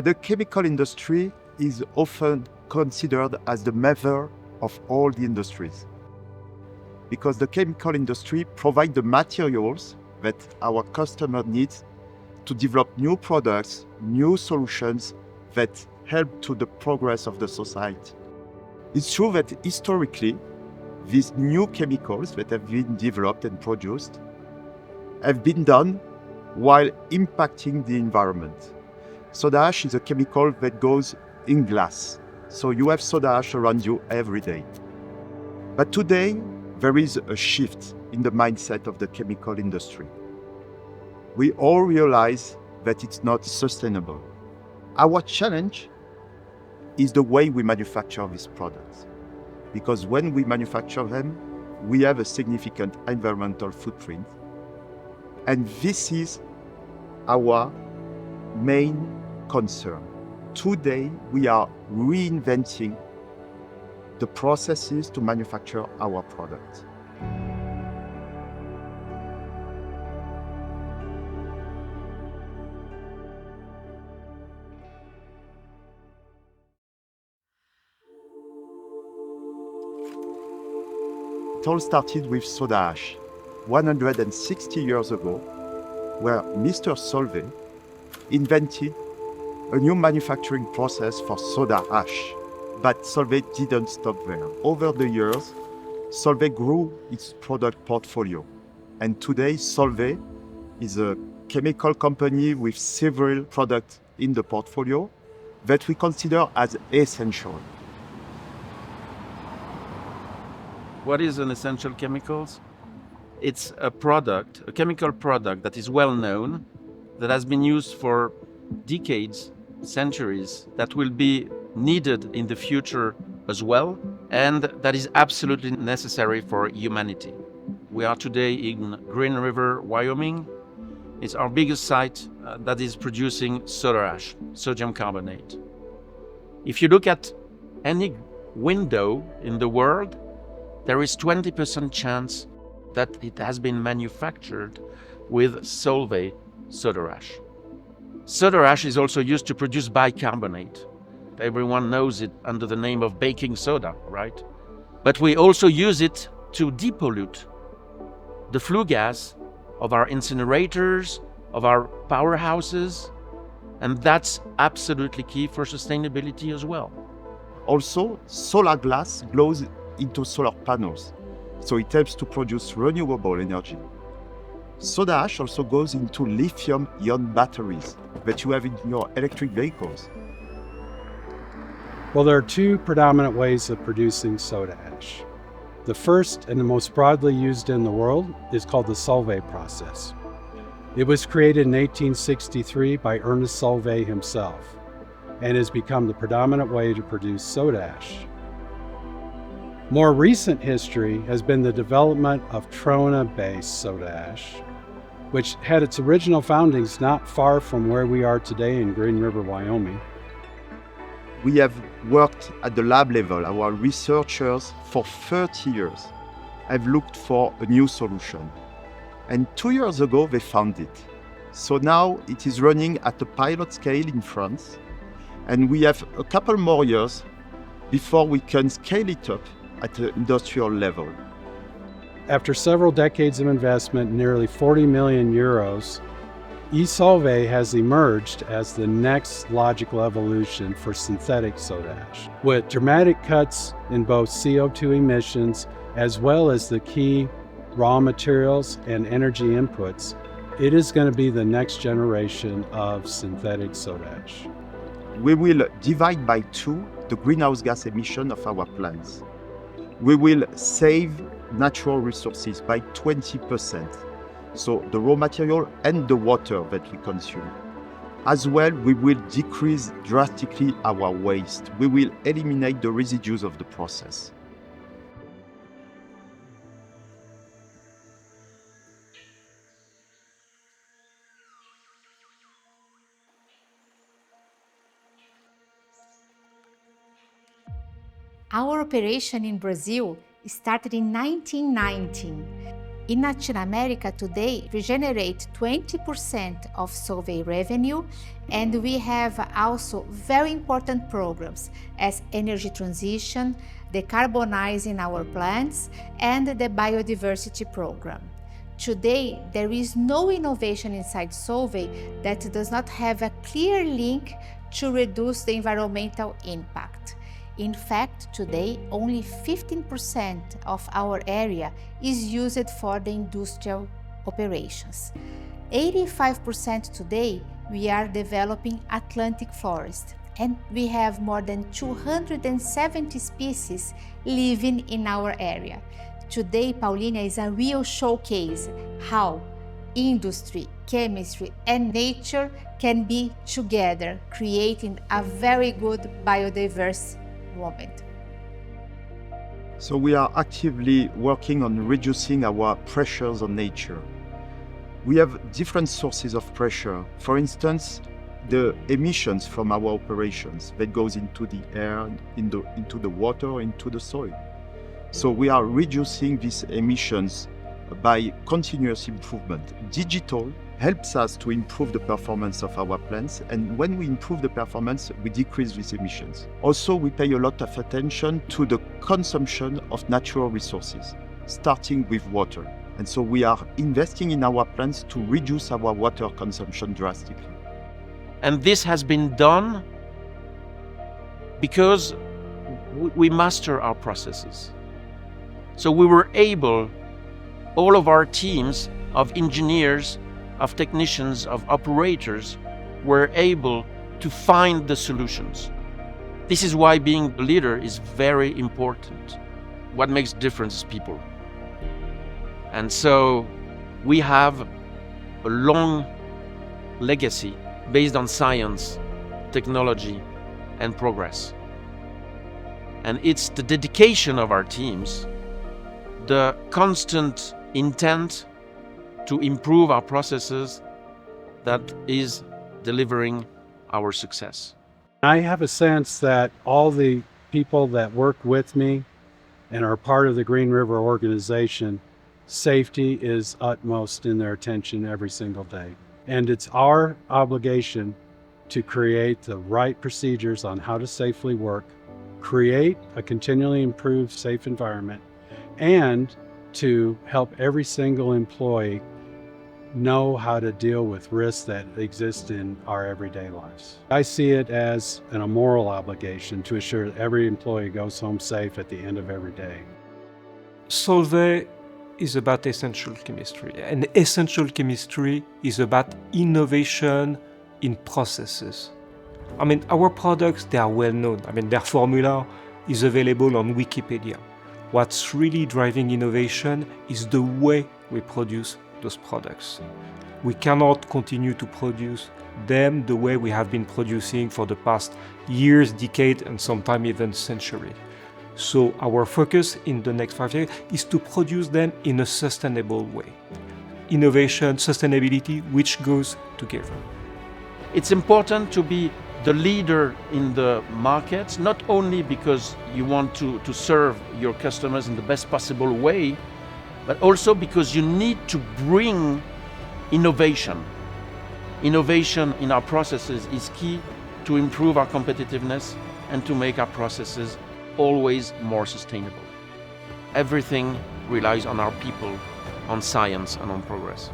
The chemical industry is often considered as the mother of all the industries, because the chemical industry provides the materials that our customer needs to develop new products, new solutions that help to the progress of the society. It's true that historically, these new chemicals that have been developed and produced have been done while impacting the environment. Soda ash is a chemical that goes in glass, so you have soda ash around you every day. But today, there is a shift in the mindset of the chemical industry. We all realize that it's not sustainable. Our challenge is the way we manufacture these products, because when we manufacture them, we have a significant environmental footprint. And this is our main concern. Today, we are reinventing the processes to manufacture our products. It all started with soda ash 160 years ago, where Mr. Solvay invented a new manufacturing process for soda ash. But Solvay didn't stop there. Over the years, Solvay grew its product portfolio. And today, Solvay is a chemical company with several products in the portfolio that we consider as essential. What is an essential chemicals? It's a product, a chemical product that is well known, that has been used for decades, centuries, that will be needed in the future as well, and that is absolutely necessary for humanity. We are today in Green River, Wyoming. It's our biggest site that is producing soda ash, sodium carbonate. If you look at any window in the world, there is 20% chance that it has been manufactured with Solvay soda ash. Soda ash is also used to produce bicarbonate. Everyone knows it under the name of baking soda, right? But we also use it to depollute the flue gas of our incinerators, of our powerhouses, and that's absolutely key for sustainability as well. Also, solar glass glows into solar panels, so it helps to produce renewable energy. Soda ash also goes into lithium-ion batteries that you have in your electric vehicles. Well, there are two predominant ways of producing soda ash. The first and the most broadly used in the world is called the Solvay process. It was created in 1863 by Ernest Solvay himself and has become the predominant way to produce soda ash. More recent history has been the development of trona-based soda ash, which had its original foundings not far from where we are today in Green River, Wyoming. We have worked at the lab level. Our researchers for 30 years have looked for a new solution. And 2 years ago, they found it. So now it is running at a pilot scale in France. And we have a couple more years before we can scale it up at the industrial level. After several decades of investment, nearly 40 million euros, Solvay has emerged as the next logical evolution for synthetic soda ash. With dramatic cuts in both CO2 emissions as well as the key raw materials and energy inputs, it is going to be the next generation of synthetic soda ash. We will divide by 2 the greenhouse gas emission of our plants. We will save natural resources by 20%, so the raw material and the water that we consume. As well, we will decrease drastically our waste. We will eliminate the residues of the process. Our operation in Brazil started in 1919. In Latin America today, we generate 20% of Solvay revenue, and we have also very important programs as energy transition, decarbonizing our plants, and the biodiversity program. Today, there is no innovation inside Solvay that does not have a clear link to reduce the environmental impact. In fact, today, only 15% of our area is used for the industrial operations. 85% today, we are developing Atlantic forest, and we have more than 270 species living in our area. Today, Paulínia is a real showcase how industry, chemistry, and nature can be together, creating a very good biodiverse moment. So we are actively working on reducing our pressures on nature. We have different sources of pressure. For instance, the emissions from our operations that goes into the air, into the water, into the soil. So we are reducing these emissions by continuous improvement. Digital helps us to improve the performance of our plants, and when we improve the performance, we decrease these emissions. Also, we pay a lot of attention to the consumption of natural resources, starting with water. And so we are investing in our plants to reduce our water consumption drastically. And this has been done because we master our processes. So we were able, all of our teams of engineers, of technicians, of operators, were able to find the solutions. This is why being a leader is very important. What makes the difference is people. And so we have a long legacy based on science, technology, and progress. And it's the dedication of our teams, the constant intent to improve our processes that is delivering our success. I have a sense that all the people that work with me and are part of the Green River organization, safety is utmost in their attention every single day. And it's our obligation to create the right procedures on how to safely work, create a continually improved safe environment, and to help every single employee know how to deal with risks that exist in our everyday lives. I see it as a moral obligation to assure that every employee goes home safe at the end of every day. Solvay is about essential chemistry, and essential chemistry is about innovation in processes. I mean, our products, they are well known. I mean, their formula is available on Wikipedia. What's really driving innovation is the way we produce those products. We cannot continue to produce them the way we have been producing for the past years, decades, and sometimes even centuries. So our focus in the next 5 years is to produce them in a sustainable way. Innovation, sustainability, which goes together. It's important to be the leader in the market, not only because you want to serve your customers in the best possible way, but also because you need to bring innovation. Innovation in our processes is key to improve our competitiveness and to make our processes always more sustainable. Everything relies on our people, on science, and on progress.